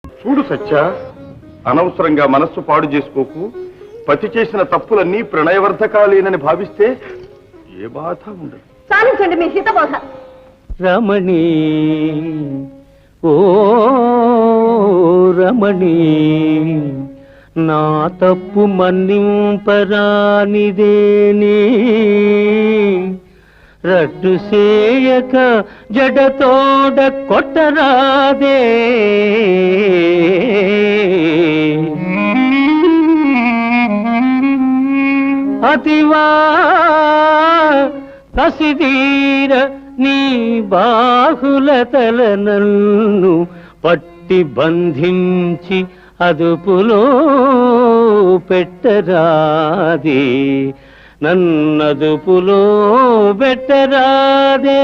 చూడు సత్య, అనవసరంగా మనస్సు పాడు చేసుకోకు. పతి చేసిన తప్పులన్నీ ప్రణయవర్ధకాలేనని భావిస్తే ఏ బాధ ఉండదు. సాధించండి మీ హితబోధ. రమణి, ఓ రమణి, నా తప్పు మన్నింపరానిదేని, రట్టు చేయక జడతోడ కొట్టరాదే. అతివా కసిదీర నీ బాహులతల నన్ను పట్టి బంధించి అదుపులో పెట్టరాదే, నన్నదుపులో పెట్టరాదే.